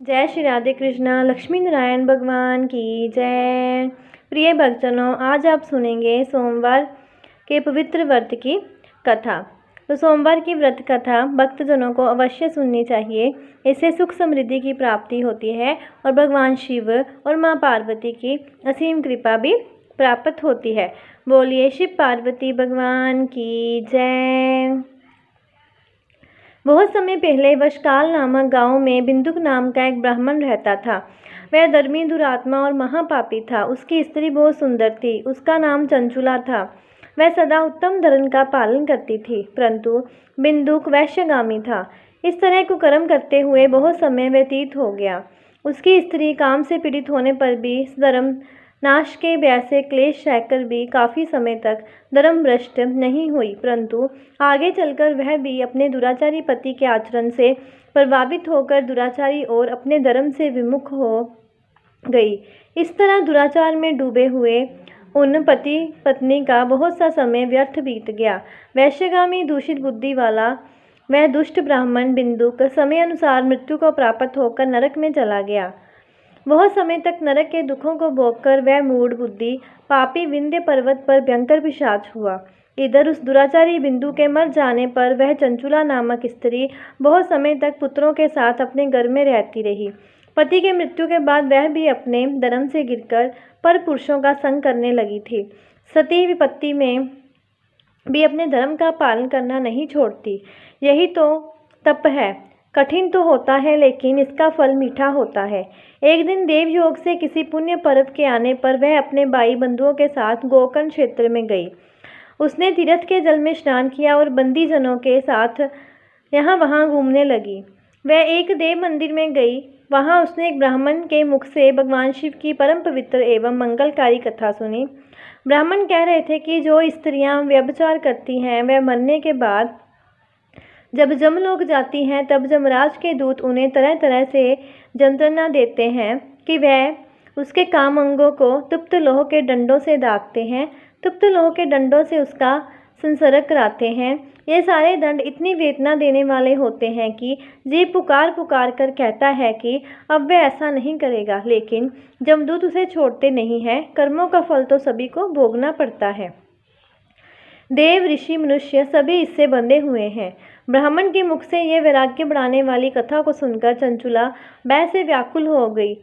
जय श्री राधे कृष्णा। लक्ष्मी नारायण भगवान की जय। प्रिय भक्तजनों, आज आप सुनेंगे सोमवार के पवित्र व्रत की कथा। तो सोमवार की व्रत कथा भक्तजनों को अवश्य सुननी चाहिए। इससे सुख समृद्धि की प्राप्ति होती है और भगवान शिव और माँ पार्वती की असीम कृपा भी प्राप्त होती है। बोलिए शिव पार्वती भगवान की जय। बहुत समय पहले वशकाल नामक गांव में बिंदुक नाम का एक ब्राह्मण रहता था। वह धर्मी, दुरात्मा और महापापी था। उसकी स्त्री बहुत सुंदर थी। उसका नाम चंचुला था। वह सदा उत्तम धर्म का पालन करती थी, परंतु बिंदुक वैश्यगामी था। इस तरह कुकर्म करते हुए बहुत समय व्यतीत हो गया। उसकी स्त्री काम से पीड़ित होने पर भी धर्म नाश के भय से क्लेश सहकर भी काफ़ी समय तक धर्मभ्रष्ट नहीं हुई, परंतु आगे चलकर वह भी अपने दुराचारी पति के आचरण से प्रभावित होकर दुराचारी और अपने धर्म से विमुख हो गई। इस तरह दुराचार में डूबे हुए उन पति पत्नी का बहुत सा समय व्यर्थ बीत गया। वैश्यगामी, दूषित बुद्धि वाला वह दुष्ट ब्राह्मण बिंदुक समय अनुसार मृत्यु को प्राप्त होकर नरक में चला गया। बहुत समय तक नरक के दुखों को भोगकर वह मूढ़ बुद्धि पापी विंध्य पर्वत पर भयंकर पिशाच हुआ। इधर उस दुराचारी बिंदु के मर जाने पर वह चंचुला नामक स्त्री बहुत समय तक पुत्रों के साथ अपने घर में रहती रही। पति के मृत्यु के बाद वह भी अपने धर्म से गिरकर पर पुरुषों का संग करने लगी थी। सती विपत्ति में भी अपने धर्म का पालन करना नहीं छोड़ती। यही तो तप है। कठिन तो होता है, लेकिन इसका फल मीठा होता है। एक दिन देवयोग से किसी पुण्य पर्व के आने पर वह अपने भाई बंधुओं के साथ गोकर्ण क्षेत्र में गई। उसने तीर्थ के जल में स्नान किया और बंदी जनों के साथ यहाँ वहाँ घूमने लगी। वह एक देव मंदिर में गई। वहाँ उसने एक ब्राह्मण के मुख से भगवान शिव की परम पवित्र एवं मंगलकारी कथा सुनी। ब्राह्मण कह रहे थे कि जो स्त्रियाँ व्यभिचार करती हैं, वह मरने के बाद जब जमलोक जाती हैं, तब जमराज के दूत उन्हें तरह तरह से यंत्रणा देते हैं कि वह उसके काम अंगों को तप्त लोह के डंडों से दागते हैं, तप्त लोह के डंडों से उसका संसर्ग कराते हैं। ये सारे दंड इतनी वेदना देने वाले होते हैं कि जीव पुकार पुकार कर कहता है कि अब वह ऐसा नहीं करेगा, लेकिन जमदूत उसे छोड़ते नहीं हैं। कर्मों का फल तो सभी को भोगना पड़ता है। देव, ऋषि, मनुष्य सभी इससे बंधे हुए हैं। ब्राह्मण के मुख से ये वैराग्य बढ़ाने वाली कथा को सुनकर चंचुला भय से व्याकुल हो गई।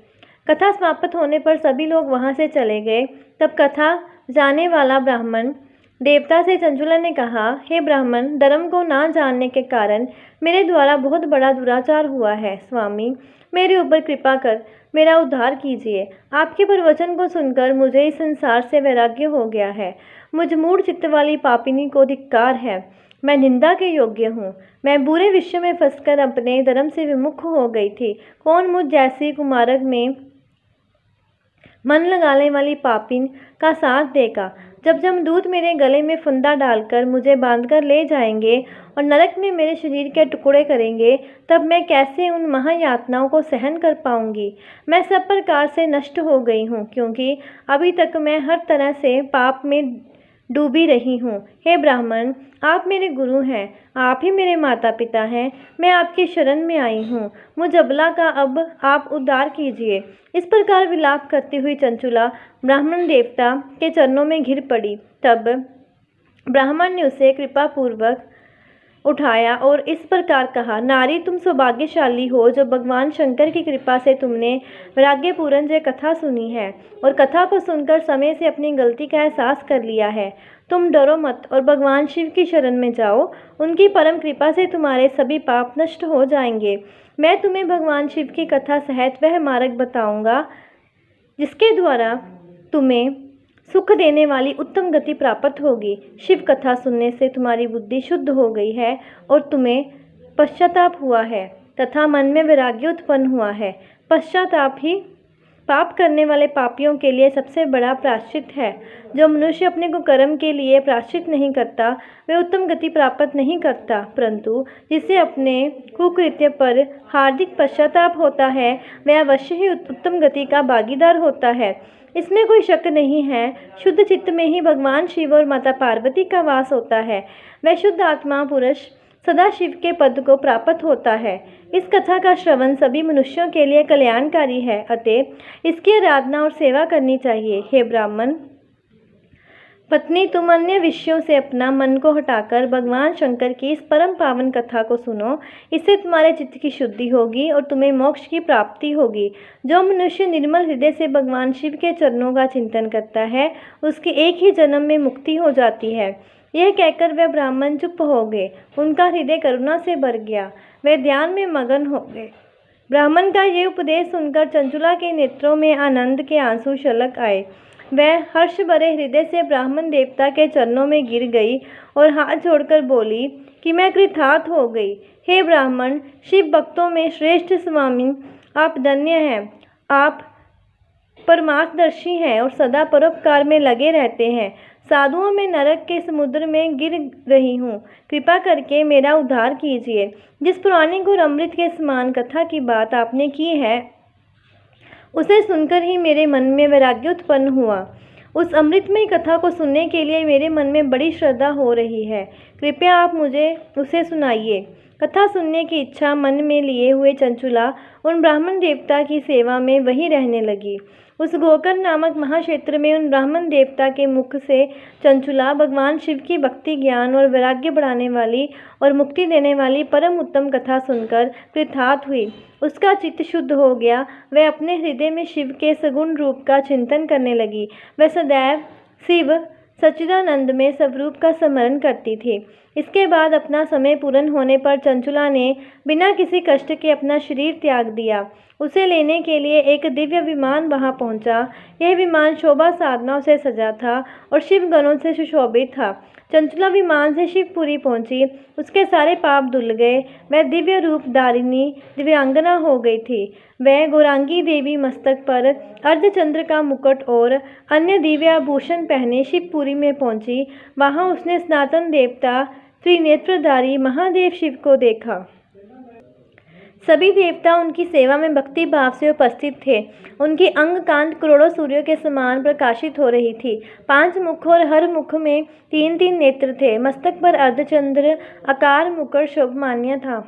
कथा समाप्त होने पर सभी लोग वहाँ से चले गए। तब कथा जाने वाला ब्राह्मण देवता से चंचुला ने कहा, हे ब्राह्मण, धर्म को ना जानने के कारण मेरे द्वारा बहुत बड़ा दुराचार हुआ है। स्वामी, मेरे ऊपर कृपा कर मेरा उद्धार कीजिए। आपके प्रवचन को सुनकर मुझे इस संसार से वैराग्य हो गया है। मुझ मूढ़ चित्त वाली पापिनी को धिक्कार है। मैं निंदा के योग्य हूँ। मैं बुरे विषय में फंसकर अपने धर्म से विमुख हो गई थी। कौन मुझ जैसी कुमारक में मन लगाने वाली पापिन का साथ देगा? जब जमदूत मेरे गले में फंदा डालकर मुझे बांधकर ले जाएंगे और नरक में मेरे शरीर के टुकड़े करेंगे, तब मैं कैसे उन महायातनाओं को सहन कर पाऊंगी? मैं सब प्रकार से नष्ट हो गई हूँ, क्योंकि अभी तक मैं हर तरह से पाप में डूबी रही हूँ। हे ब्राह्मण, आप मेरे गुरु हैं, आप ही मेरे माता पिता हैं। मैं आपकी शरण में आई हूँ। मुझ अबला का अब आप उद्धार कीजिए। इस प्रकार विलाप करती हुई चंचुला ब्राह्मण देवता के चरणों में गिर पड़ी। तब ब्राह्मण ने उसे कृपापूर्वक उठाया और इस प्रकार कहा, नारी, तुम सौभाग्यशाली हो जो भगवान शंकर की कृपा से तुमने वैराग्यपूर्ण ये कथा सुनी है और कथा को सुनकर समय से अपनी गलती का एहसास कर लिया है। तुम डरो मत और भगवान शिव की शरण में जाओ। उनकी परम कृपा से तुम्हारे सभी पाप नष्ट हो जाएंगे। मैं तुम्हें भगवान शिव की कथा सहित वह मार्ग बताऊंगा जिसके द्वारा तुम्हें सुख देने वाली उत्तम गति प्राप्त होगी। शिव कथा सुनने से तुम्हारी बुद्धि शुद्ध हो गई है और तुम्हें पश्चाताप हुआ है तथा मन में वैराग्य उत्पन्न हुआ है। पश्चाताप ही पाप करने वाले पापियों के लिए सबसे बड़ा प्रायश्चित है। जो मनुष्य अपने कुकर्म के लिए प्रायश्चित नहीं करता, वह उत्तम गति प्राप्त नहीं करता, परंतु जिसे अपने कुकृत्य पर हार्दिक पश्चाताप होता है, वह अवश्य ही उत्तम गति का भागीदार होता है। इसमें कोई शक नहीं है। शुद्ध चित्त में ही भगवान शिव और माता पार्वती का वास होता है। वह शुद्ध आत्मा पुरुष सदा शिव के पद को प्राप्त होता है। इस कथा का श्रवण सभी मनुष्यों के लिए कल्याणकारी है, अतः इसकी आराधना और सेवा करनी चाहिए। हे ब्राह्मण पत्नी, तुम अन्य विषयों से अपना मन को हटाकर भगवान शंकर की इस परम पावन कथा को सुनो। इससे तुम्हारे चित्त की शुद्धि होगी और तुम्हें मोक्ष की प्राप्ति होगी। जो मनुष्य निर्मल हृदय से भगवान शिव के चरणों का चिंतन करता है, उसके एक ही जन्म में मुक्ति हो जाती है। यह कहकर वे ब्राह्मण चुप हो गए। उनका हृदय करुणा से भर गया। वे ध्यान में मगन हो गए। ब्राह्मण का ये उपदेश सुनकर चंचुला के नेत्रों में आनंद के आंसू छलक आए। वह हर्ष भरे हृदय से ब्राह्मण देवता के चरणों में गिर गई और हाथ जोड़कर बोली कि मैं कृतार्थ हो गई। हे ब्राह्मण, शिव भक्तों में श्रेष्ठ स्वामी, आप धन्य हैं। आप परमार्थदर्शी हैं और सदा परोपकार में लगे रहते हैं। साधुओं में नरक के समुद्र में गिर रही हूँ, कृपा करके मेरा उद्धार कीजिए। जिस पौराणिक और अमृत के समान कथा की बात आपने की है, उसे सुनकर ही मेरे मन में वैराग्य उत्पन्न हुआ। उस अमृतमयी कथा को सुनने के लिए मेरे मन में बड़ी श्रद्धा हो रही है। कृपया आप मुझे उसे सुनाइए। कथा सुनने की इच्छा मन में लिए हुए चंचुला उन ब्राह्मण देवता की सेवा में वहीं रहने लगी। उस गोकर्ण नामक महाक्षेत्र में उन ब्राह्मण देवता के मुख से चंचुला भगवान शिव की भक्ति, ज्ञान और वैराग्य बढ़ाने वाली और मुक्ति देने वाली परम उत्तम कथा सुनकर कृतार्थ हुई। उसका चित्त शुद्ध हो गया। वह अपने हृदय में शिव के सगुण रूप का चिंतन करने लगी। वह सदैव शिव सच्चिदानंद में स्वरूप का स्मरण करती थी। इसके बाद अपना समय पूर्ण होने पर चंचुला ने बिना किसी कष्ट के अपना शरीर त्याग दिया। उसे लेने के लिए एक दिव्य विमान वहां पहुंचा। यह विमान शोभा साधनाओं से सजा था और शिव गणों से सुशोभित था। चंचुला विमान से शिवपुरी पहुंची। उसके सारे पाप धुल गए। वह दिव्य रूप धारिणी दिव्यांगना हो गई थी। वह गौरांगी देवी मस्तक पर अर्धचंद्र का मुकुट और अन्य दिव्य आभूषण पहने शिवपुरी में पहुंची। वहां उसने सनातन देवता त्रिनेत्रधारी महादेव शिव को देखा। सभी देवता उनकी सेवा में भक्ति भाव से उपस्थित थे। उनकी अंग कांत करोड़ों सूर्यों के समान प्रकाशित हो रही थी। 5 मुख और हर मुख में 3-3 नेत्र थे। मस्तक पर अर्धचंद्र आकार मुकुट शोभमान्य था।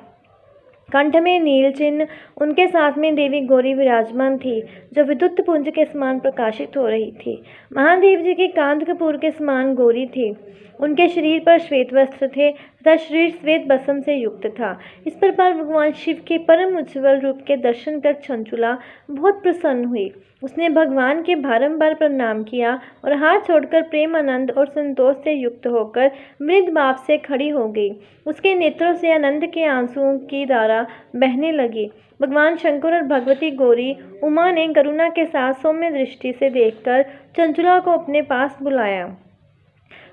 कंठ में नील चिन्ह। उनके साथ में देवी गौरी विराजमान थी, जो विद्युत पुंज के समान प्रकाशित हो रही थी। महादेव जी की कांत कपूर के समान गौरी थी। उनके शरीर पर श्वेत वस्त्र थे तथा शरीर श्वेत बसम से युक्त था। इस प्रकार भगवान शिव के परम उज्ज्वल रूप के दर्शन कर चंचुला बहुत प्रसन्न हुई। उसने भगवान के बारंबार प्रणाम किया और हाथ छोड़कर प्रेम, आनंद और संतोष से युक्त होकर मृद भाव से खड़ी हो गई। उसके नेत्रों से आनंद के आंसुओं की धारा बहने लगी। भगवान शंकर और भगवती गौरी उमा ने करुणा के साथ सौम्य दृष्टि से देखकर चंचुला को अपने पास बुलाया।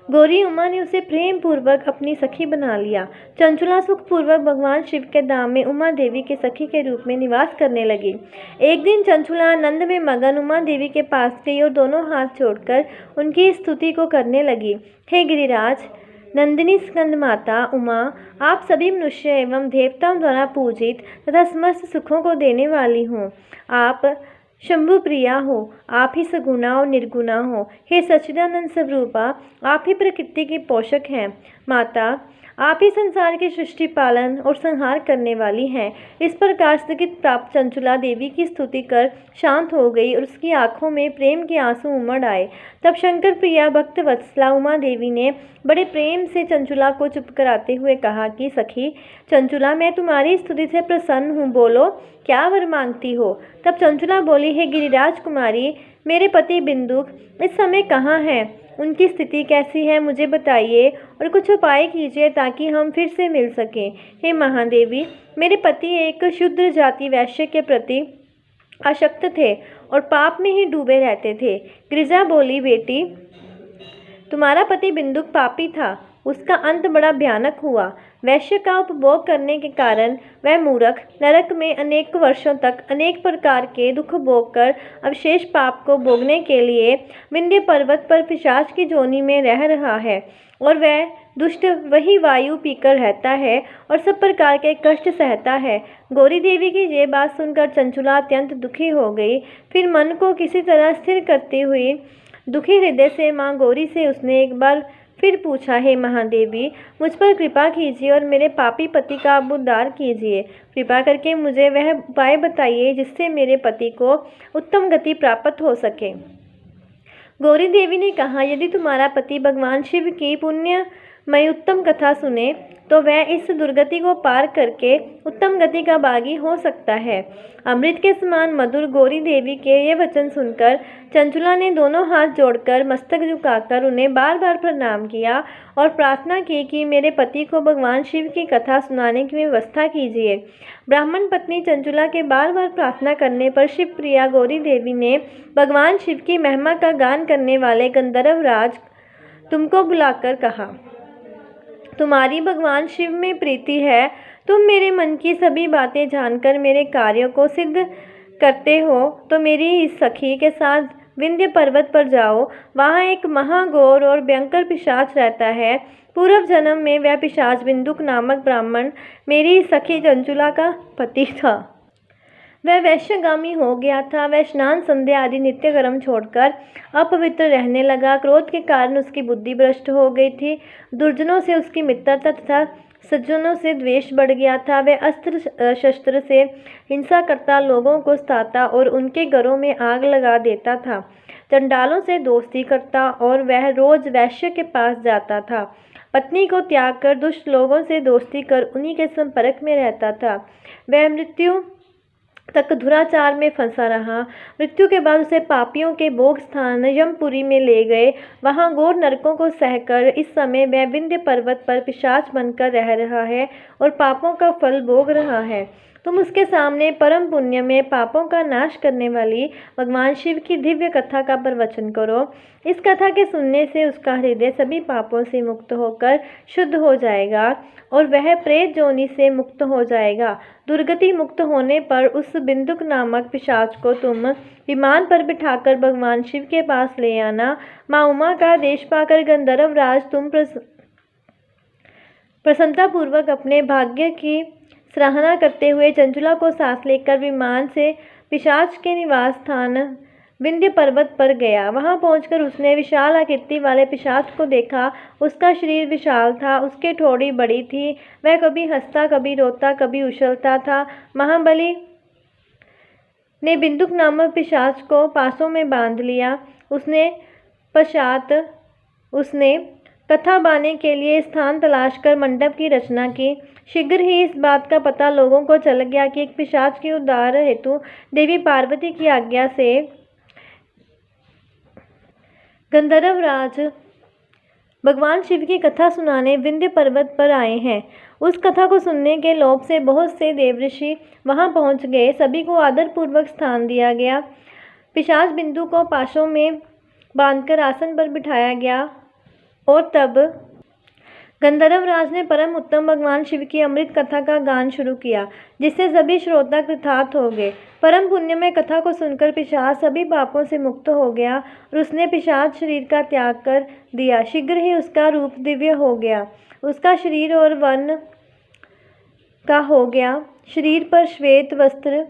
गौरी उमा ने उसे प्रेम पूर्वक अपनी सखी बना लिया। चंचुला सुखपूर्वक भगवान शिव के धाम में उमा देवी के सखी के रूप में निवास करने लगी। एक दिन चंचुला आनंद में मगन उमा देवी के पास गई और दोनों हाथ जोड़कर उनकी स्तुति को करने लगी। हे गिरिराज, नंदिनी स्कंद माता उमा, आप सभी मनुष्य एवं देवताओं द्वारा पूजित तथा समस्त सुखों को देने वाली हूँ। आप शंभु प्रिया हो, आप ही सगुणा और निर्गुणा हो। हे सच्चिदानंद स्वरूपा, आप ही प्रकृति की पोषक हैं। माता, आप ही संसार की सृष्टि, पालन और संहार करने वाली हैं। इस प्रकार स्थगित प्राप्त चंचुला देवी की स्तुति कर शांत हो गई और उसकी आंखों में प्रेम के आंसू उमड़ आए। तब शंकर प्रिया भक्त वत्सला उमा देवी ने बड़े प्रेम से चंचुला को चुप कराते हुए कहा कि सखी चंचुला, मैं तुम्हारी स्तुति से प्रसन्न हूँ। बोलो, क्या वर मांगती हो? तब चंचुला बोली, हे गिरिराज कुमारी, मेरे पति बिंदुक इस समय कहाँ हैं? उनकी स्थिति कैसी है, मुझे बताइए और कुछ उपाय कीजिए ताकि हम फिर से मिल सकें। हे महादेवी, मेरे पति एक शूद्र जाति वैश्य के प्रति आसक्त थे और पाप में ही डूबे रहते थे। गिरिजा बोली, बेटी, तुम्हारा पति बिंदुक पापी था। उसका अंत बड़ा भयानक हुआ। वैश्य का उपभोग करने के कारण वह मूर्ख नरक में अनेक वर्षों तक अनेक प्रकार के दुख भोग कर अवशेष पाप को भोगने के लिए विंध्य पर्वत पर पिशाच की जोनी में रह रहा है। और वह दुष्ट वही वायु पीकर रहता है और सब प्रकार के कष्ट सहता है। गौरी देवी की ये बात सुनकर चंचुला अत्यंत दुखी हो गई। फिर मन को किसी तरह स्थिर करती हुई दुखी हृदय से माँ गौरी से उसने एक बार फिर पूछा, हे महादेवी, मुझ पर कृपा कीजिए और मेरे पापी पति का आप उद्धार कीजिए। कृपा करके मुझे वह उपाय बताइए जिससे मेरे पति को उत्तम गति प्राप्त हो सके। गौरी देवी ने कहा, यदि तुम्हारा पति भगवान शिव की पुण्यमयी उत्तम कथा सुने तो वह इस दुर्गति को पार करके उत्तम गति का भागी हो सकता है। अमृत के समान मधुर गौरी देवी के ये वचन सुनकर चंचुला ने दोनों हाथ जोड़कर मस्तक झुकाकर उन्हें बार बार प्रणाम किया और प्रार्थना की कि मेरे पति को भगवान शिव की कथा सुनाने की व्यवस्था कीजिए। ब्राह्मण पत्नी चंचुला के बार बार प्रार्थना करने पर शिव प्रिया गौरी देवी ने भगवान शिव की महिमा का गान करने वाले गंधर्व राज तुमको बुलाकर कहा, तुम्हारी भगवान शिव में प्रीति है, तुम मेरे मन की सभी बातें जानकर मेरे कार्यों को सिद्ध करते हो, तो मेरी इस सखी के साथ विंध्य पर्वत पर जाओ। वहाँ एक महाघोर और भयंकर पिशाच रहता है। पूर्व जन्म में वह पिशाच बिंदुक नामक ब्राह्मण मेरी सखी चंचुला का पति था। वह वैश्यगामी हो गया था। वह स्नान संध्या आदि नित्य कर्म छोड़कर अपवित्र रहने लगा। क्रोध के कारण उसकी बुद्धि भ्रष्ट हो गई थी। दुर्जनों से उसकी मित्रता तथा सज्जनों से द्वेष बढ़ गया था। वह अस्त्र शस्त्र से हिंसा करता, लोगों को सताता और उनके घरों में आग लगा देता था। चंडालों से दोस्ती करता और वह रोज वैश्य के पास जाता था। पत्नी को त्याग कर दुष्ट लोगों से दोस्ती कर उन्हीं के संपर्क में रहता था। वह मृत्यु तक दुराचार में फंसा रहा। मृत्यु के बाद उसे पापियों के भोग स्थान यमपुरी में ले गए। वहां घोर नरकों को सहकर इस समय वह विंध्य पर्वत पर पिशाच बनकर रह रहा है और पापों का फल भोग रहा है। तुम उसके सामने परम पुण्य में पापों का नाश करने वाली भगवान शिव की दिव्य कथा का प्रवचन करो। इस कथा के सुनने से उसका हृदय सभी पापों से मुक्त होकर शुद्ध हो जाएगा और वह प्रेत जोनि से मुक्त हो जाएगा। दुर्गति मुक्त होने पर उस बिंदुक नामक पिशाच को तुम विमान पर बिठाकर भगवान शिव के पास ले आना। माँ उमा का देश पाकर गंधर्व राज तुम प्रसन्नतापूर्वक अपने भाग्य की सराहना करते हुए चंचुला को साथ लेकर विमान से पिशाच के निवास स्थान विंध्य पर्वत पर गया। वहां पहुंचकर उसने विशाल आकृति वाले पिशाच को देखा। उसका शरीर विशाल था, उसके ठोड़ी बड़ी थी। वह कभी हंसता, कभी रोता, कभी उछलता था। महाबली ने बिंदुक नामक पिशाच को पासों में बांध लिया। उसने कथा बाने के लिए स्थान तलाश कर मंडप की रचना की। शीघ्र ही इस बात का पता लोगों को चल गया कि एक पिशाच के उद्धार हेतु देवी पार्वती की आज्ञा से गंधर्व राज भगवान शिव की कथा सुनाने विंध्य पर्वत पर आए हैं। उस कथा को सुनने के लोभ से बहुत से देवऋषि वहां पहुंच गए। सभी को आदरपूर्वक स्थान दिया गया। पिशाच बिंदु को पाशों में बांधकर आसन पर बिठाया गया और तब गंधर्व राज ने परम उत्तम भगवान शिव की अमृत कथा का गान शुरू किया, जिससे सभी श्रोता कृतार्थ हो गए। परम पुण्य में कथा को सुनकर पिशाच सभी पापों से मुक्त हो गया और उसने पिशाच शरीर का त्याग कर दिया। शीघ्र ही उसका रूप दिव्य हो गया। उसका शरीर और वर्ण का हो गया। शरीर पर श्वेत वस्त्र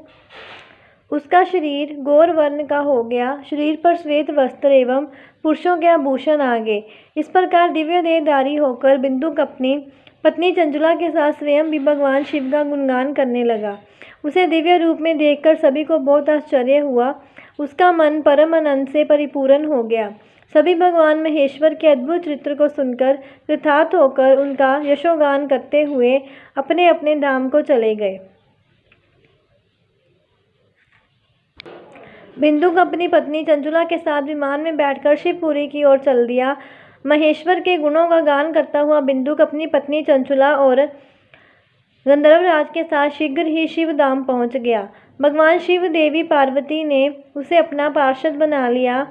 उसका शरीर गौर वर्ण का हो गया। शरीर पर श्वेत वस्त्र एवं पुरुषों के आभूषण आ गए। इस प्रकार दिव्य देहधारी होकर बिंदुक अपनी पत्नी चंचुला के साथ स्वयं भी भगवान शिव का गुणगान करने लगा। उसे दिव्य रूप में देखकर सभी को बहुत आश्चर्य हुआ। उसका मन परम आनंद से परिपूर्ण हो गया। सभी भगवान महेश्वर के अद्भुत चित्र को सुनकर कृतार्थ होकर उनका यशोगान करते हुए अपने अपने धाम को चले गए। बिंदुक अपनी पत्नी चंचुला के साथ विमान में बैठकर शिवपुरी की ओर चल दिया। महेश्वर के गुणों का गान करता हुआ बिंदुक अपनी पत्नी चंचुला और गंधर्व राज के साथ शीघ्र ही शिवधाम पहुंच गया। भगवान शिव देवी पार्वती ने उसे अपना पार्षद बना लिया।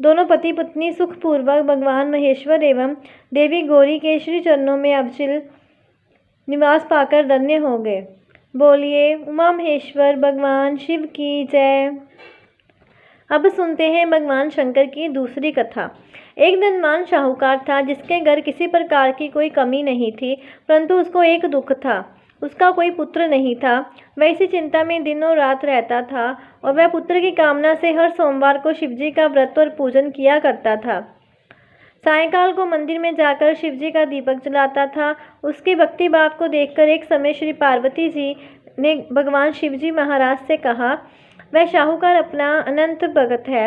दोनों पति पत्नी सुखपूर्वक भगवान महेश्वर एवं देवी गौरी के श्री चरणों में अविचल निवास पाकर धन्य हो गए। बोलिए उमा महेश्वर भगवान शिव की जय। अब सुनते हैं भगवान शंकर की दूसरी कथा। एक धनवान साहूकार था, जिसके घर किसी प्रकार की कोई कमी नहीं थी, परंतु उसको एक दुख था। उसका कोई पुत्र नहीं था। वह इसी चिंता में दिनों रात रहता था और वह पुत्र की कामना से हर सोमवार को शिवजी का व्रत और पूजन किया करता था। सायंकाल को मंदिर में जाकर शिवजी का दीपक जलाता था। उसके भक्ति भाव को देखकर एक समय श्री पार्वती जी ने भगवान शिवजी महाराज से कहा, वह शाहूकार अपना अनंत भगत है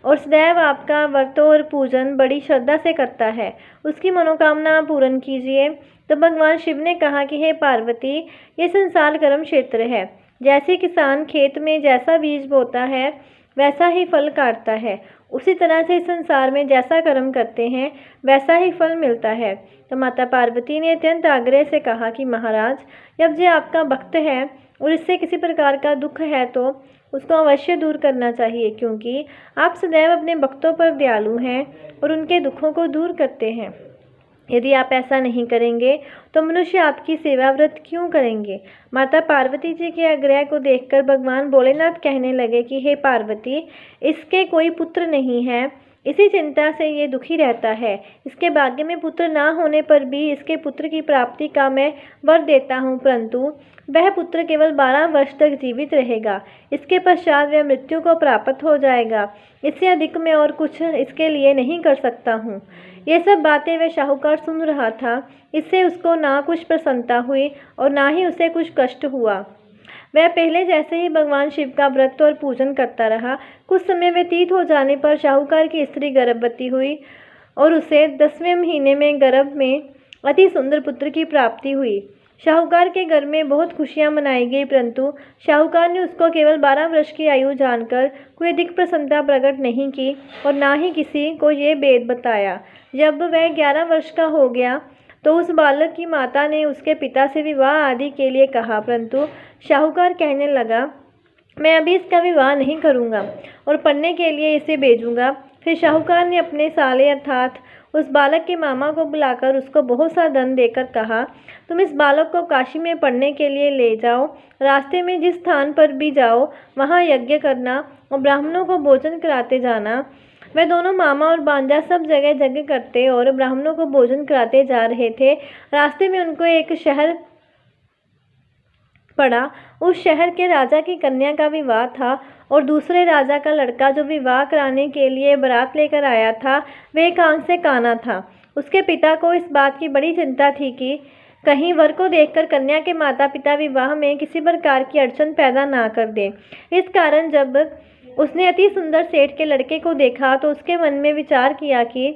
और सदैव आपका व्रत और पूजन बड़ी श्रद्धा से करता है, उसकी मनोकामना पूर्ण कीजिए। तो भगवान शिव ने कहा कि हे पार्वती, ये संसार कर्म क्षेत्र है। जैसे किसान खेत में जैसा बीज बोता है वैसा ही फल काटता है, उसी तरह से इस संसार में जैसा कर्म करते हैं वैसा ही फल मिलता है। तो माता पार्वती ने अत्यंत आग्रह से कहा कि महाराज, जब ये आपका भक्त है और इससे किसी प्रकार का दुख है तो उसको अवश्य दूर करना चाहिए, क्योंकि आप सदैव अपने भक्तों पर दयालु हैं और उनके दुखों को दूर करते हैं। यदि आप ऐसा नहीं करेंगे तो मनुष्य आपकी सेवा व्रत क्यों करेंगे। माता पार्वती जी के आग्रह को देखकर भगवान भोलेनाथ कहने लगे कि हे पार्वती, इसके कोई पुत्र नहीं है, इसी चिंता से ये दुखी रहता है। इसके भाग्य में पुत्र ना होने पर भी इसके पुत्र की प्राप्ति का मैं वर देता हूँ, परंतु वह पुत्र केवल 12 वर्ष तक जीवित रहेगा। इसके पश्चात वह मृत्यु को प्राप्त हो जाएगा। इससे अधिक मैं और कुछ इसके लिए नहीं कर सकता हूँ। ये सब बातें वह शाहूकार सुन रहा था। इससे उसको ना कुछ प्रसन्नता हुई और ना ही उसे कुछ कष्ट हुआ। वह पहले जैसे ही भगवान शिव का व्रत और पूजन करता रहा। कुछ समय व्यतीत हो जाने पर शाहूकार की स्त्री गर्भवती हुई और उसे 10वें महीने में गर्भ में अति सुंदर पुत्र की प्राप्ति हुई। शाहूकार के घर में बहुत खुशियां मनाई गई, परंतु शाहूकार ने उसको केवल 12 वर्ष की आयु जानकर कोई अधिक प्रसन्नता प्रकट नहीं की और ना ही किसी को ये भेद बताया। जब वह 11 वर्ष का हो गया तो उस बालक की माता ने उसके पिता से विवाह आदि के लिए कहा, परंतु शाहूकार कहने लगा, मैं अभी इसका विवाह नहीं करूँगा और पढ़ने के लिए इसे भेजूँगा। फिर शाहूकार ने अपने साले अर्थात उस बालक के मामा को बुलाकर उसको बहुत सा धन देकर कहा, तुम इस बालक को काशी में पढ़ने के लिए ले जाओ। रास्ते में जिस स्थान पर भी जाओ वहाँ यज्ञ करना और ब्राह्मणों को भोजन कराते जाना। वे दोनों मामा और बांजा सब जगह यज्ञ करते और ब्राह्मणों को भोजन कराते जा रहे थे। रास्ते में उनको एक शहर पड़ा। उस शहर के राजा की कन्या का विवाह था और दूसरे राजा का लड़का जो विवाह कराने के लिए बारात लेकर आया था वह एक आंख से काना था। उसके पिता को इस बात की बड़ी चिंता थी कि कहीं वर को देखकर कन्या के माता पिता विवाह में किसी प्रकार की अड़चन पैदा ना कर दें। इस कारण जब उसने अति सुंदर सेठ के लड़के को देखा तो उसके मन में विचार किया कि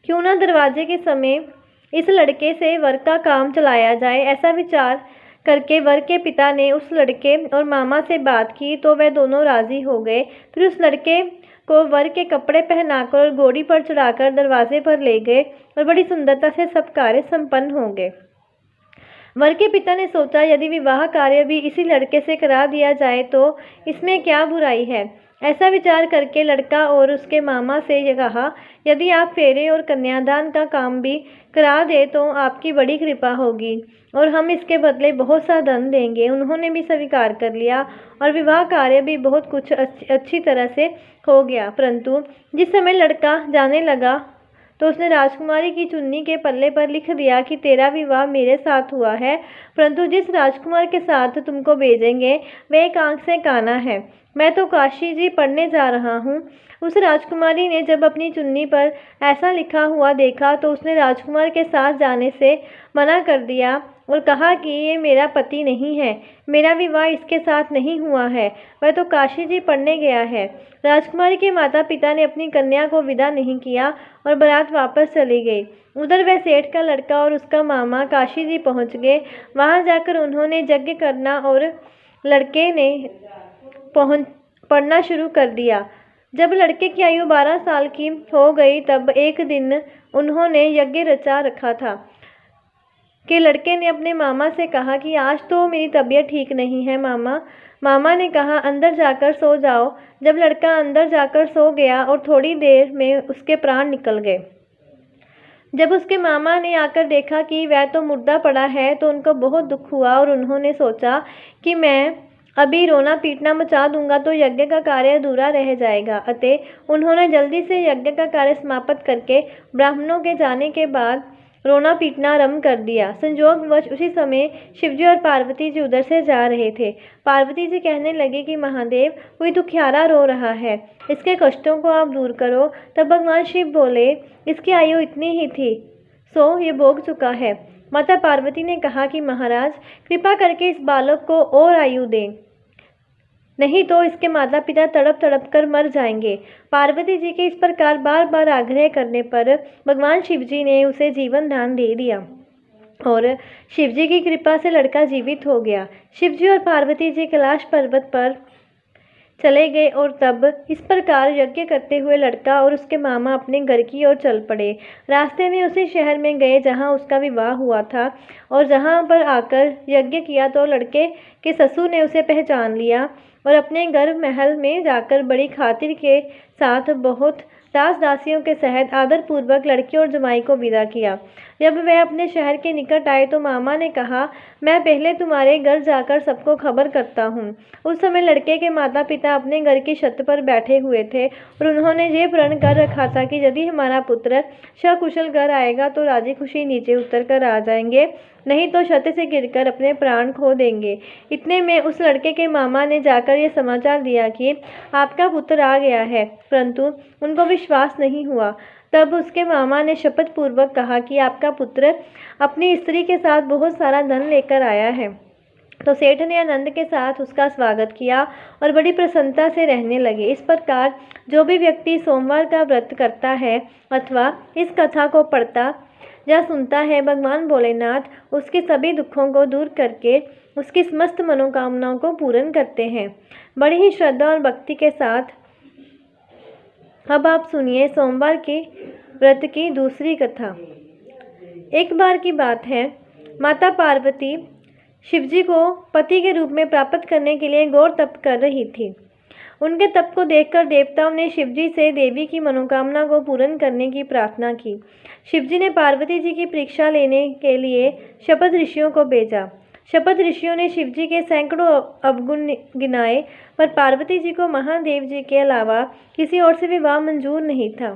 क्यों ना दरवाजे के समय इस लड़के से वर का काम चलाया जाए। ऐसा विचार करके वर के पिता ने उस लड़के और मामा से बात की तो वह दोनों राजी हो गए। फिर उस लड़के को वर के कपड़े पहनाकर और घोड़ी पर चढ़ाकर दरवाजे पर ले गए और बड़ी सुंदरता से सब कार्य संपन्न हो गए। वर के पिता ने सोचा, यदि विवाह कार्य भी इसी लड़के से करा दिया जाए तो इसमें क्या बुराई है। ऐसा विचार करके लड़का और उसके मामा से ये कहा, यदि आप फेरे और कन्यादान का काम भी करा दे तो आपकी बड़ी कृपा होगी और हम इसके बदले बहुत सा धन देंगे। उन्होंने भी स्वीकार कर लिया और विवाह कार्य भी बहुत कुछ अच्छी तरह से हो गया। परंतु जिस समय लड़का जाने लगा तो उसने राजकुमारी की चुन्नी के पल्ले पर लिख दिया कि तेरा विवाह मेरे साथ हुआ है, परंतु जिस राजकुमार के साथ तुमको भेजेंगे वह एक आंख से काना है। मैं तो काशी जी पढ़ने जा रहा हूँ। उस राजकुमारी ने जब अपनी चुन्नी पर ऐसा लिखा हुआ देखा तो उसने राजकुमार के साथ जाने से मना कर दिया और कहा कि ये मेरा पति नहीं है, मेरा विवाह इसके साथ नहीं हुआ है, वह तो काशी जी पढ़ने गया है। राजकुमारी के माता पिता ने अपनी कन्या को विदा नहीं किया और बारात वापस चली गई। उधर वह सेठ का लड़का और उसका मामा काशी जी पहुँच गए। वहाँ जाकर उन्होंने यज्ञ करना और लड़के ने पढ़ना शुरू कर दिया। जब लड़के की आयु 12 साल की हो गई तब एक दिन उन्होंने यज्ञ रचा रखा था कि लड़के ने अपने मामा से कहा कि आज तो मेरी तबीयत ठीक नहीं है मामा। मामा ने कहा अंदर जाकर सो जाओ। जब लड़का अंदर जाकर सो गया और थोड़ी देर में उसके प्राण निकल गए। जब उसके मामा ने आकर देखा कि वह तो मुर्दा पड़ा है तो उनको बहुत दुख हुआ और उन्होंने सोचा कि मैं अभी रोना पीटना मचा दूंगा तो यज्ञ का कार्य अधूरा रह जाएगा। अतः उन्होंने जल्दी से यज्ञ का कार्य समाप्त करके ब्राह्मणों के जाने के बाद रोना पीटना आरंभ कर दिया। संयोगवश उसी समय शिवजी और पार्वती जी उधर से जा रहे थे। पार्वती जी कहने लगे कि महादेव, कोई दुखियारा रो रहा है, इसके कष्टों को आप दूर करो। तब भगवान शिव बोले, इसकी आयु इतनी ही थी, सो ये भोग चुका है। माता पार्वती ने कहा कि महाराज, कृपा करके इस बालक को और आयु दें, नहीं तो इसके माता पिता तड़प तड़प कर मर जाएंगे। पार्वती जी के इस प्रकार बार बार आग्रह करने पर भगवान शिवजी ने उसे जीवन दान दे दिया और शिवजी की कृपा से लड़का जीवित हो गया। शिवजी और पार्वती जी कैलाश पर्वत पर चले गए और तब इस प्रकार यज्ञ करते हुए लड़का और उसके मामा अपने घर की ओर चल पड़े। रास्ते में उसी शहर में गए जहां उसका विवाह हुआ था और जहां पर आकर यज्ञ किया तो लड़के के ससुर ने उसे पहचान लिया और अपने घर महल में जाकर बड़ी खातिर के साथ बहुत दास दासियों के सहित आदरपूर्वक लड़की और जमाई को विदा किया। जब वह अपने शहर के निकट आए तो मामा ने कहा, मैं पहले तुम्हारे घर जाकर सबको खबर करता हूँ। उस समय लड़के के माता पिता अपने घर की छत पर बैठे हुए थे और उन्होंने ये प्रण कर रखा था कि यदि हमारा पुत्र सकुशल घर आएगा तो राजी खुशी नीचे उतर कर आ जाएंगे, नहीं तो छत से गिरकर अपने प्राण खो देंगे। इतने में उस लड़के के मामा ने जाकर यह समाचार दिया कि आपका पुत्र आ गया है, परंतु उनको विश्वास नहीं हुआ। तब उसके मामा ने शपथ पूर्वक कहा कि आपका पुत्र अपनी स्त्री के साथ बहुत सारा धन लेकर आया है। तो सेठ ने आनंद के साथ उसका स्वागत किया और बड़ी प्रसन्नता से रहने लगे। इस प्रकार जो भी व्यक्ति सोमवार का व्रत करता है अथवा इस कथा को पढ़ता या सुनता है, भगवान भोलेनाथ उसके सभी दुखों को दूर करके उसकी समस्त मनोकामनाओं को पूर्ण करते हैं। बड़ी ही श्रद्धा और भक्ति के साथ अब आप सुनिए सोमवार के व्रत की दूसरी कथा। एक बार की बात है, माता पार्वती शिवजी को पति के रूप में प्राप्त करने के लिए घोर तप कर रही थी। उनके तप को देखकर देवताओं ने शिवजी से देवी की मनोकामना को पूर्ण करने की प्रार्थना की। शिवजी ने पार्वती जी की परीक्षा लेने के लिए शपथ ऋषियों को भेजा। शपथ ऋषियों ने शिवजी के सैकड़ों अवगुण गिनाए, पर पार्वती जी को महादेव जी के अलावा किसी और से विवाह मंजूर नहीं था।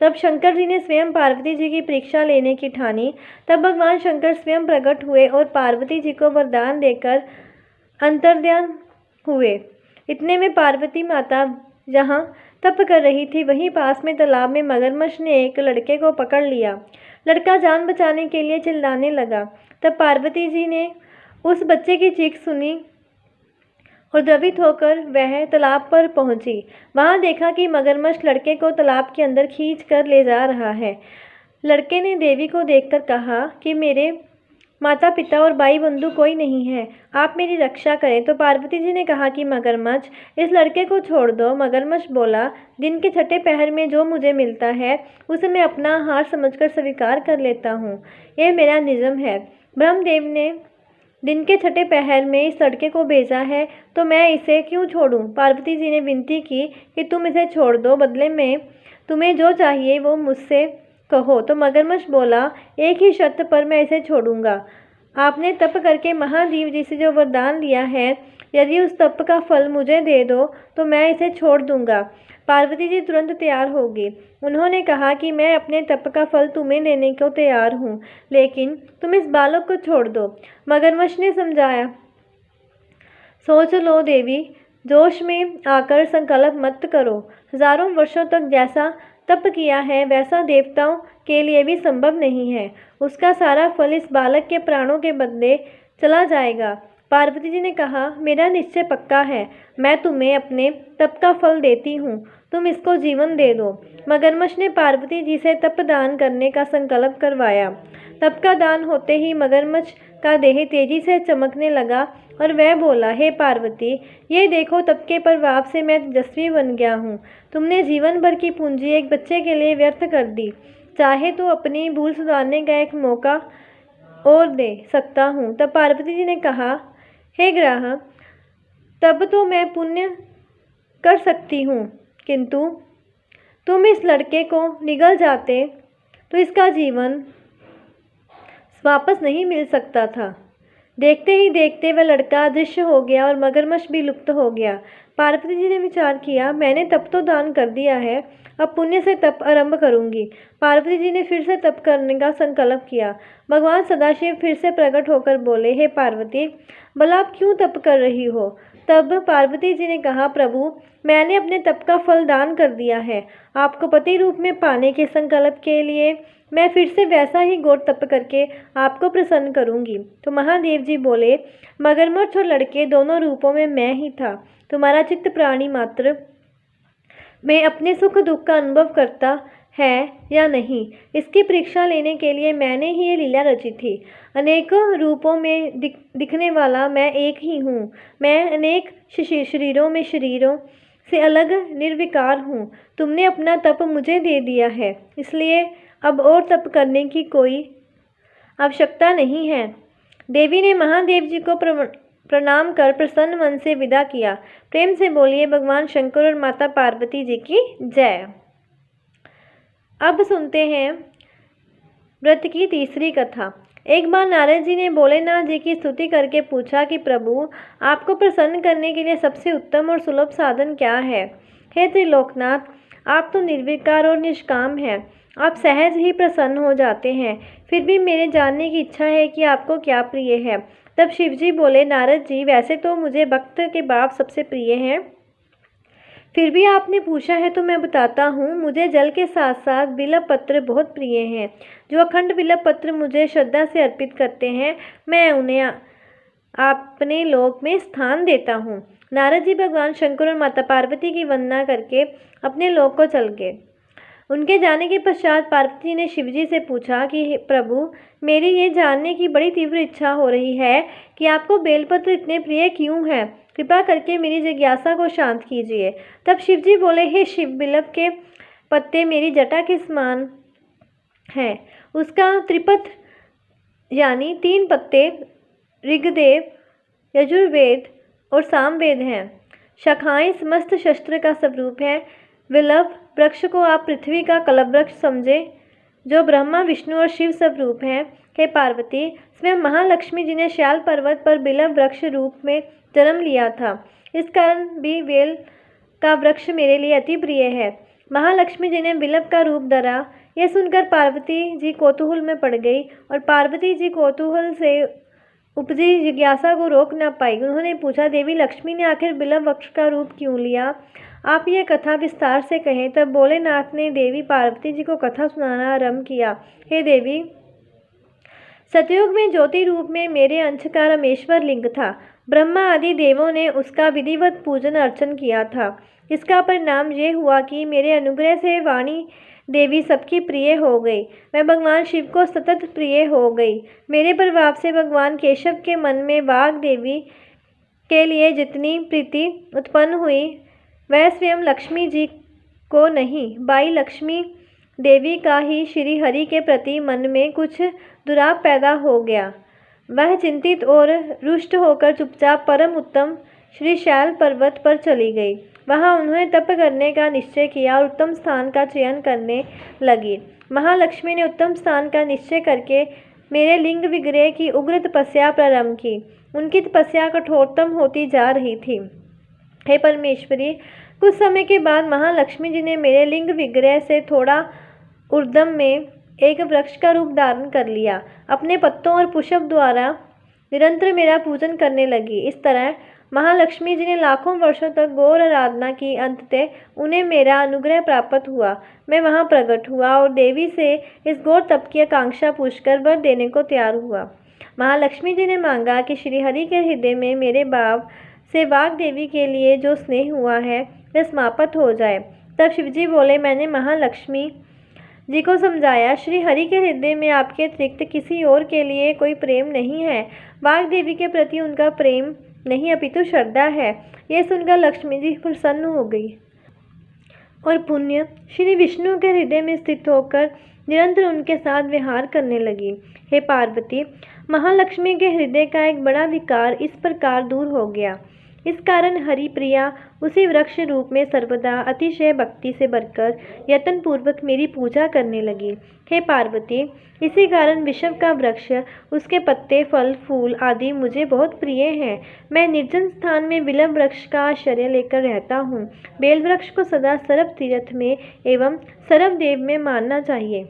तब शंकर जी ने स्वयं पार्वती जी की परीक्षा लेने की ठानी। तब भगवान शंकर स्वयं प्रकट हुए और पार्वती जी को वरदान देकर अंतर्ध्यान हुए। इतने में पार्वती माता जहाँ तप कर रही थी वहीं पास में तालाब में मगरमच्छ ने एक लड़के को पकड़ लिया। लड़का जान बचाने के लिए चिल्लाने लगा। तब पार्वती जी ने उस बच्चे की चीख सुनी और द्रवित होकर वह तालाब पर पहुंची। वहां देखा कि मगरमच्छ लड़के को तालाब के अंदर खींच कर ले जा रहा है। लड़के ने देवी को देखकर कहा कि मेरे माता पिता और भाई बंधु कोई नहीं है, आप मेरी रक्षा करें। तो पार्वती जी ने कहा कि मगरमच्छ, इस लड़के को छोड़ दो। मगरमच्छ बोला, दिन के छठे पहर में जो मुझे मिलता है उसे मैं अपना हार समझकर स्वीकार कर लेता हूँ, यह मेरा नियम है। ब्रह्मदेव ने दिन के छठे पहर में इस लड़के को भेजा है तो मैं इसे क्यों छोड़ूं? पार्वती जी ने विनती की कि तुम इसे छोड़ दो, बदले में तुम्हें जो चाहिए वो मुझसे कहो। तो मगरमच्छ बोला, एक ही शर्त पर मैं इसे छोड़ूंगा। आपने तप करके महादेव जी से जो वरदान लिया है, यदि उस तप का फल मुझे दे दो तो मैं इसे छोड़ दूंगा। पार्वती जी तुरंत तैयार हो गई। उन्होंने कहा कि मैं अपने तप का फल तुम्हें देने को तैयार हूँ, लेकिन तुम इस बालक को छोड़ दो। मगरमच्छ ने समझाया, सोच लो देवी, जोश में आकर संकल्प मत करो। हजारों वर्षों तक जैसा तप किया है वैसा देवताओं के लिए भी संभव नहीं है। उसका सारा फल इस बालक के प्राणों के बदले चला जाएगा। पार्वती जी ने कहा, मेरा निश्चय पक्का है, मैं तुम्हें अपने तप का फल देती हूँ, तुम इसको जीवन दे दो। मगरमच्छ ने पार्वती जी से तप दान करने का संकल्प करवाया। तप का दान होते ही मगरमच्छ का देह तेजी से चमकने लगा और वह बोला, हे पार्वती, ये देखो तप के प्रभाव से मैं तेजस्वी बन गया हूँ। तुमने जीवन भर की पूंजी एक बच्चे के लिए व्यर्थ कर दी। चाहे तो अपनी भूल सुधारने का एक मौका और दे सकता हूँ। तब पार्वती जी ने कहा, हे ग्राहक, तब तो मैं पुण्य कर सकती हूँ, किंतु तुम इस लड़के को निगल जाते तो इसका जीवन वापस नहीं मिल सकता था। देखते ही देखते वह लड़का अदृश्य हो गया और मगरमच्छ भी लुप्त हो गया। पार्वती जी ने विचार किया, मैंने तप तो दान कर दिया है, अब पुण्य से तप आरंभ करूंगी। पार्वती जी ने फिर से तप करने का संकल्प किया। भगवान सदाशिव फिर से प्रकट होकर बोले, हे पार्वती, भला आप क्यों तप कर रही हो? तब पार्वती जी ने कहा, प्रभु, मैंने अपने तप का फल दान कर दिया है। आपको पति रूप में पाने के संकल्प के लिए मैं फिर से वैसा ही घोर तप करके आपको प्रसन्न करूंगी। तो महादेव जी बोले, मगरमच्छ और लड़के दोनों रूपों में मैं ही था। तुम्हारा चित्त प्राणी मात्र में अपने सुख दुख का अनुभव करता है या नहीं, इसकी परीक्षा लेने के लिए मैंने ही ये लीला रची थी। अनेकों रूपों में दिखने वाला मैं एक ही हूँ। मैं अनेक शरीरों से अलग निर्विकार हूँ। तुमने अपना तप मुझे दे दिया है, इसलिए अब और तप करने की कोई आवश्यकता नहीं है। देवी ने महादेव जी को प्रणाम कर प्रसन्न मन से विदा किया। प्रेम से बोलिए भगवान शंकर और माता पार्वती जी की जय। अब सुनते हैं व्रत की तीसरी कथा। एक बार नारद जी ने भोलेनाथ जी की स्तुति करके पूछा कि प्रभु, आपको प्रसन्न करने के लिए सबसे उत्तम और सुलभ साधन क्या है? हे त्रिलोकनाथ, आप तो निर्विकार और निष्काम हैं। आप सहज ही प्रसन्न हो जाते हैं। फिर भी मेरे जानने की इच्छा है कि आपको क्या प्रिय है। तब शिवजी बोले, नारद जी, वैसे तो मुझे भक्त के बाप सबसे प्रिय हैं, फिर भी आपने पूछा है तो मैं बताता हूँ। मुझे जल के साथ साथ बिल्व पत्र बहुत प्रिय हैं। जो अखंड बिल्व पत्र मुझे श्रद्धा से अर्पित करते हैं, मैं उन्हें अपने लोक में स्थान देता हूँ। नारद जी भगवान शंकर और माता पार्वती की वंदना करके अपने लोक को चल गए। उनके जाने के पश्चात पार्वती ने शिवजी से पूछा कि प्रभु, मेरी ये जानने की बड़ी तीव्र इच्छा हो रही है कि आपको बेलपत्र इतने प्रिय क्यों हैं। कृपा करके मेरी जिज्ञासा को शांत कीजिए। तब शिवजी बोले, हे शिव, बिल्व के पत्ते मेरी जटा के समान हैं। उसका त्रिपथ यानी 3 पत्ते ऋग्वेद, यजुर्वेद और सामवेद हैं। शाखाएं समस्त शस्त्र का स्वरूप है। बिल्व वृक्ष को आप पृथ्वी का कलवृक्ष समझे, जो ब्रह्मा, विष्णु और शिव स्वरूप हैं। हे पार्वती, स्वयं महालक्ष्मी जी ने शैल पर्वत पर बिल्व वृक्ष रूप में जन्म लिया था। इस कारण भी बेल का वृक्ष मेरे लिए अति प्रिय है। महालक्ष्मी जी ने बिल्व का रूप धरा। यह सुनकर पार्वती जी कौतूहल में पड़ गई और पार्वती जी कौतूहल से उपजी जिज्ञासा को रोक न पाई। उन्होंने पूछा, देवी लक्ष्मी ने आखिर बिल्व वृक्ष का रूप क्यों लिया? आप यह कथा विस्तार से कहें। तब भोलेनाथ ने देवी पार्वती जी को कथा सुनाना आरंभ किया। हे देवी, सतयुग में ज्योति रूप में मेरे अंश का रमेश्वर लिंग था। ब्रह्मा आदि देवों ने उसका विधिवत पूजन अर्चन किया था। इसका परिणाम ये हुआ कि मेरे अनुग्रह से वाणी देवी सबकी प्रिय हो गई। मैं भगवान शिव को सतत प्रिय हो गई। मेरे प्रभाव से भगवान केशव के मन में वाग देवी के लिए जितनी प्रीति उत्पन्न हुई, वह स्वयं लक्ष्मी जी को नहीं, बाई लक्ष्मी देवी का ही श्री हरि के प्रति मन में कुछ दुराव पैदा हो गया। वह चिंतित और रुष्ट होकर चुपचाप परम उत्तम श्री शैल पर्वत पर चली गई। वहाँ उन्होंने तप करने का निश्चय किया और उत्तम स्थान का चयन करने लगी। महालक्ष्मी ने उत्तम स्थान का निश्चय करके मेरे लिंग विग्रह की उग्र तपस्या प्रारंभ की। उनकी तपस्या कठोरतम होती जा रही थी। हे परमेश्वरी, कुछ समय के बाद महालक्ष्मी जी ने मेरे लिंग विग्रह से थोड़ा ऊर्ध्व में एक वृक्ष का रूप धारण कर लिया। अपने पत्तों और पुष्प द्वारा निरंतर मेरा पूजन करने लगी। इस तरह महालक्ष्मी जी ने लाखों वर्षों तक गौर आराधना की। अंततः उन्हें मेरा अनुग्रह प्राप्त हुआ। मैं वहां प्रकट हुआ और देवी से इस गौर तप की आकांक्षा पूछकर वर देने को तैयार हुआ। महालक्ष्मी जी ने मांगा कि श्री हरि के हृदय में मेरे भाव से वाग देवी के लिए जो स्नेह हुआ है वह समाप्त हो जाए। तब शिवजी बोले, मैंने महालक्ष्मी जी को समझाया, श्री हरि के हृदय में आपके अतिरिक्त किसी और के लिए कोई प्रेम नहीं है। वाग देवी के प्रति उनका प्रेम नहीं अपितु श्रद्धा है। यह सुनकर लक्ष्मी जी प्रसन्न हो गई और पुण्य श्री विष्णु के हृदय में स्थित होकर निरंतर उनके साथ विहार करने लगी। हे पार्वती, महालक्ष्मी के हृदय का एक बड़ा विकार इस प्रकार दूर हो गया। इस कारण हरिप्रिया उसी वृक्ष रूप में सर्वदा अतिशय भक्ति से भरकर यत्नपूर्वक मेरी पूजा करने लगी। हे पार्वती, इसी कारण विषव का वृक्ष, उसके पत्ते, फल, फूल आदि मुझे बहुत प्रिय हैं। मैं निर्जन स्थान में बिल्व वृक्ष का आश्रय लेकर रहता हूँ। बेल वृक्ष को सदा सर्व तीर्थ में एवं सर्व देव में मानना चाहिए।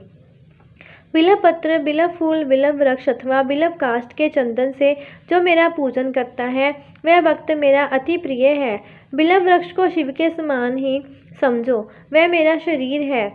बिल्व पत्र, बिल्व फूल, बिल्व वृक्ष अथवा बिल्व काष्ठ के चंदन से जो मेरा पूजन करता है वह भक्त मेरा अति प्रिय है। बिल्व वृक्ष को शिव के समान ही समझो, वह मेरा शरीर है।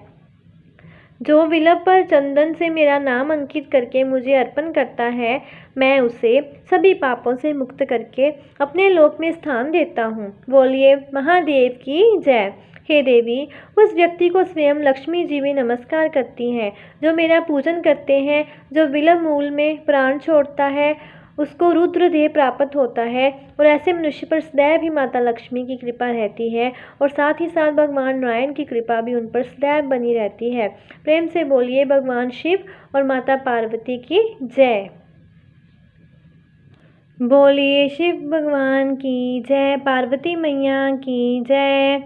जो बिल्व पर चंदन से मेरा नाम अंकित करके मुझे अर्पण करता है, मैं उसे सभी पापों से मुक्त करके अपने लोक में स्थान देता हूँ। बोलिए महादेव की जय। हे देवी, उस व्यक्ति को स्वयं लक्ष्मी जी भी नमस्कार करती हैं जो मेरा पूजन करते हैं। जो बिल्व मूल में प्राण छोड़ता है उसको रुद्रदेह प्राप्त होता है, और ऐसे मनुष्य पर सदैव ही माता लक्ष्मी की कृपा रहती है, और साथ ही साथ भगवान नारायण की कृपा भी उन पर सदैव बनी रहती है। प्रेम से बोलिए भगवान शिव और माता पार्वती की जय। बोलिए शिव भगवान की जय, पार्वती मैया की जय।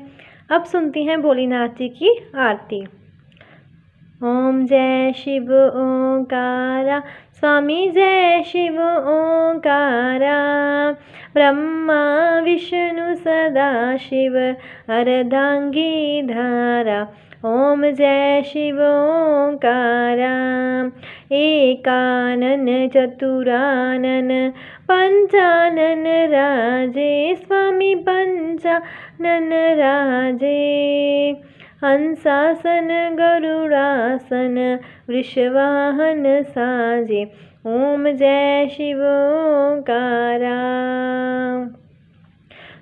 अब सुनती हैं भोलेनाथ जी की आरती। ओम जय शिव ओंकारा, स्वामी जय शिव ओंकारा। ब्रह्मा विष्णु सदा शिव अर्धांगी धारा। ओम जय शिव ओंकारा। एकानन चतुरानन पंचानन राजे, स्वामी पंचानन राजे। हंसासन गरुड़ासन वृषवाहन साजे। ओम जय शिव ओंकारा।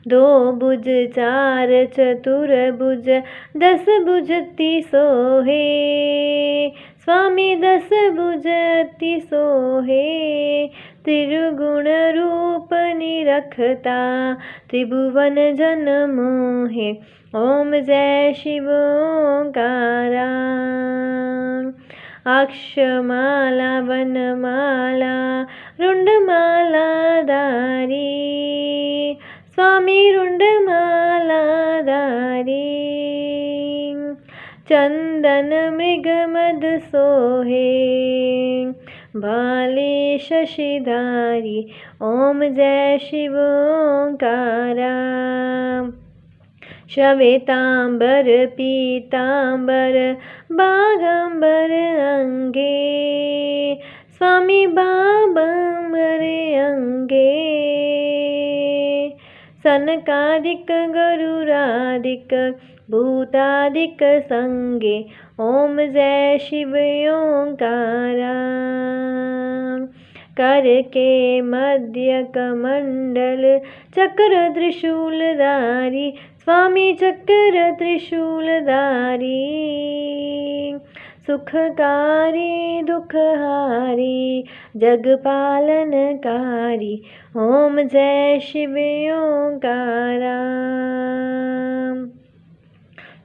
दो भुज चार चतुर्भुज, दस भुज सोहे, स्वामी दस भुज सोहे। त्रिगुण रूप निरखता, त्रिभुवन जन मोहे। ओम जय शिव ओंकारा। अक्षमाला वनमाला रुंडमाला धारी, स्वामी रुंडमाला धारी। चंदन मृग मद सोहे, भाले शशिधारी। ओम जय शिव ओंकारा। श्वेतांबर पीतांबर बागंबर अंगे, स्वामी बाबंबर अंगे। सनकादिक गरुरादिक भूतादिक संगे। ओम जय शिव ओंकारा। कर के मध्य कमंडल चक्र त्रिशूलधारी, स्वामी चक्र त्रिशूलधारी। सुखकारी दुखहारी जगपालनकारी। ओम जय शिव ओंकारा।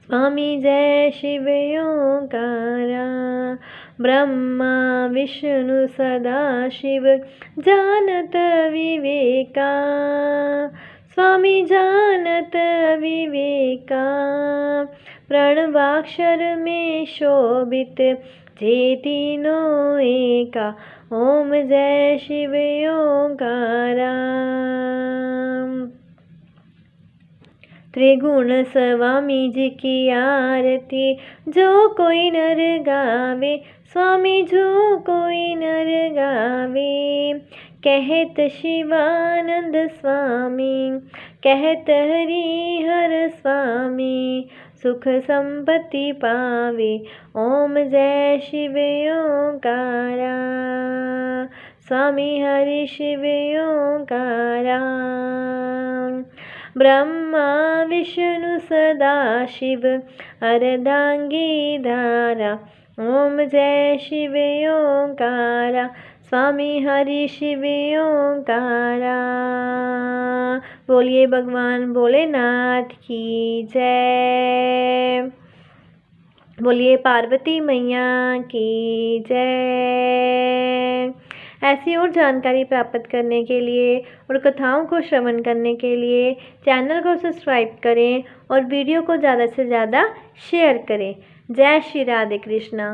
स्वामी जय शिव ओंकारा। ब्रह्मा विष्णु सदा शिव जानत विवेका, स्वामी जानत विवेका। प्रणवाक्षर में शोभित जे तीनों एका। ओम जय शिव ओंकारा। त्रिगुण स्वामी जी की आरती जो कोई नर गावे, स्वामी जो कोई नर गावे। कहत शिवानंद स्वामी, कहत हरिहर स्वामी, सुख संपत्ति पावे। ओम जय शिव ओंकारा। स्वामी हरि शिव ओंकारा। ब्रह्मा विष्णु सदा शिव अर्धांगी धारा। ओम जय शिव ओंकारा। स्वामी हरि शिव ओंकारा। बोलिए भगवान भोलेनाथ की जय। बोलिए पार्वती मैया की जय। ऐसी और जानकारी प्राप्त करने के लिए और कथाओं को श्रवण करने के लिए चैनल को सब्सक्राइब करें और वीडियो को ज़्यादा से ज़्यादा शेयर करें। जय श्री राधे कृष्णा।